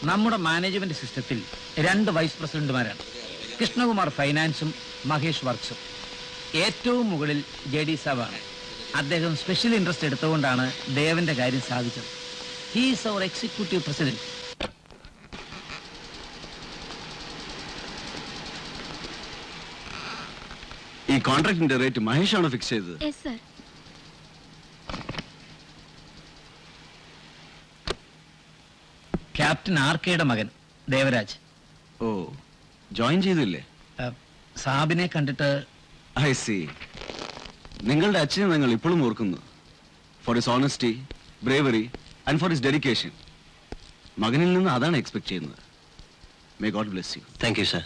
നമ്മുടെ മാനേജ്മെന്റ് സിസ്റ്റത്തിൽ 2 വൈസ് പ്രസിഡന്റുമാരാണ്. കൃഷ്ണകുമാർ ഫൈനാൻസും മഹേഷ് വർക്സും. ഏറ്റവും മുകളിൽ JD സാബാണ്. അദ്ദേഹം സ്പെഷ്യൽ ഇൻട്രസ്റ്റ് എടുത്തുകൊണ്ടാണ് ദേവന്റെ കാര്യം സാധിച്ചത്. He is our executive president. ഈ കോൺട്രാക്ടിന്റെ റേറ്റ് മഹേഷ് ആണ് ഫിക്സ് ചെയ്തത്. ക്യാപ്റ്റൻ ആർകെയുടെ മകൻ ദേവരാജ്. ഓ, ജോയിൻ ചെയ്തില്ലേ? സാബിനെ കണ്ടിട്ട്. I see. നിങ്ങളുടെ അച്ഛനെ നിങ്ങൾ ഇപ്പോഴും ഓർക്കുന്നു. For his honesty, bravery and for his dedication. മകനിൽ നിന്ന് അതാണ് എക്സ്പെക്ട് ചെയ്യുന്നത്. May God bless you. Thank you sir.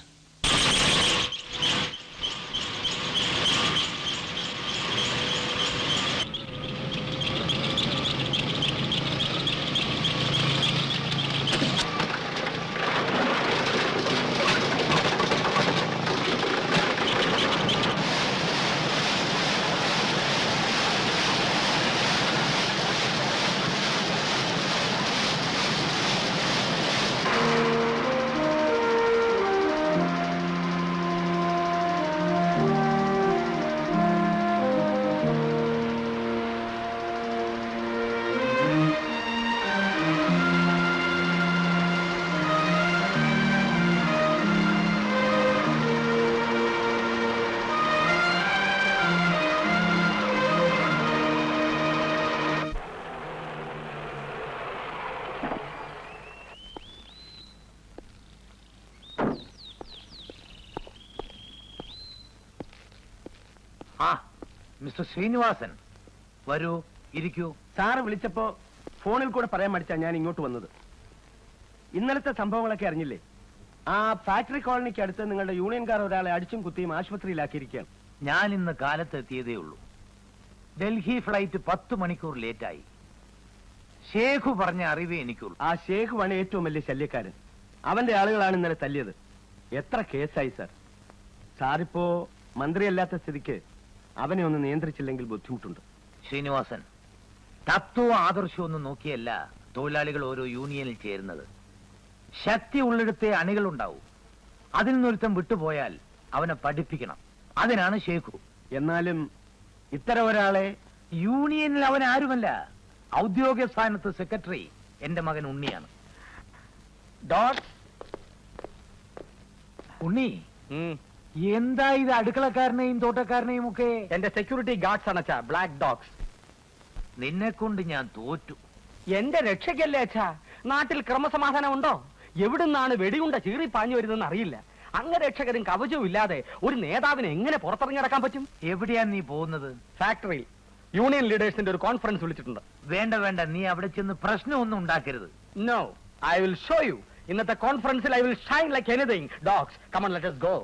Mister Srinivasan, വരൂ, ഇരിക്കൂ. സാറ് വിളിച്ചപ്പോ ഫോണിൽ കൂടെ പറയാൻ മടിച്ചാ ഞാൻ ഇങ്ങോട്ട് വന്നത്. ഇന്നലത്തെ സംഭവങ്ങളൊക്കെ അറിഞ്ഞില്ലേ? ആ ഫാക്ടറി കോളനിക്ക് അടുത്ത് നിങ്ങളുടെ യൂണിയൻകാർ ഒരാളെ അടിച്ചും കുത്തിയും ആശുപത്രിയിലാക്കിയിരിക്കുകയാണ്. ഞാൻ ഇന്ന് കാലത്ത് എത്തിയതേ ഉള്ളൂ. ഡൽഹി ഫ്ലൈറ്റ് 10 മണിക്കൂർ ലേറ്റായി. ഷേഖു പറഞ്ഞ അറിവേ എനിക്കുള്ളൂ. ആ ഷേഖ് ആണ് ഏറ്റവും വലിയ ശല്യക്കാരൻ. അവന്റെ ആളുകളാണ് ഇന്നലെ തല്ലിയത്. എത്ര കേസായി സാർ. സാറിപ്പോ മന്ത്രിയല്ലാത്ത സ്ഥിതിക്ക് അവനെ ഒന്ന് നിയന്ത്രിച്ചില്ലെങ്കിൽ ബുദ്ധിമുട്ടുണ്ട്. ശ്രീനിവാസൻ, തത്വവും ആദർശവും ഒന്നും നോക്കിയല്ല തൊഴിലാളികൾ ഓരോ യൂണിയനിൽ ചേരുന്നത്. ശക്തി ഉള്ളിടത്തെ അണികളുണ്ടാവും. അതിൽ നിന്നൊരുത്തം വിട്ടുപോയാൽ അവനെ പഠിപ്പിക്കണം. അതിനാണ് ഷേഖു. എന്നാലും ഇത്തരം ഒരാളെ യൂണിയനിൽ അവൻ ആരുമല്ല. ഔദ്യോഗിക സ്ഥാനത്ത് സെക്രട്ടറി എന്റെ മകൻ ഉണ്ണിയാണ്. ഉണ്ണി, എന്താ ഇത്? അടുക്കളക്കാരനെയും തോട്ടക്കാരനെയും ഒക്കെ എന്റെ സെക്യൂരിറ്റി ഗാർഡ്സ് ആണ് അച്ഛാ, ബ്ലാക്ക് ഡോഗ്സ്. നിന്നെ കൊണ്ട് ഞാൻ തോറ്റു. എന്റെ രക്ഷയ്ക്കല്ലേ അച്ഛാ. നാട്ടിൽ ക്രമസമാധാനം ഉണ്ടോ? എവിടുന്നാണ് വെടിയുണ്ട ചീറി പാഞ്ഞു വരുന്നതെന്ന് അറിയില്ല. അംഗരക്ഷകരും കവചവും ഇല്ലാതെ ഒരു നേതാവിനെ എങ്ങനെ പുറത്തിറങ്ങി നടക്കാൻ പറ്റും? എവിടെയാ നീ പോകുന്നത്? ഫാക്ടറിയിൽ യൂണിയൻ ലീഡേഴ്സിന്റെ ഒരു കോൺഫറൻസ് വിളിച്ചിട്ടുണ്ട്. വേണ്ട വേണ്ട, നീ അവിടെ ചെന്ന് പ്രശ്നമൊന്നും ഉണ്ടാക്കരുത്. No, I will show you. ഇന്നത്തെ കോൺഫറൻസിൽ I will shine like anything. Dogs, come on, let us go.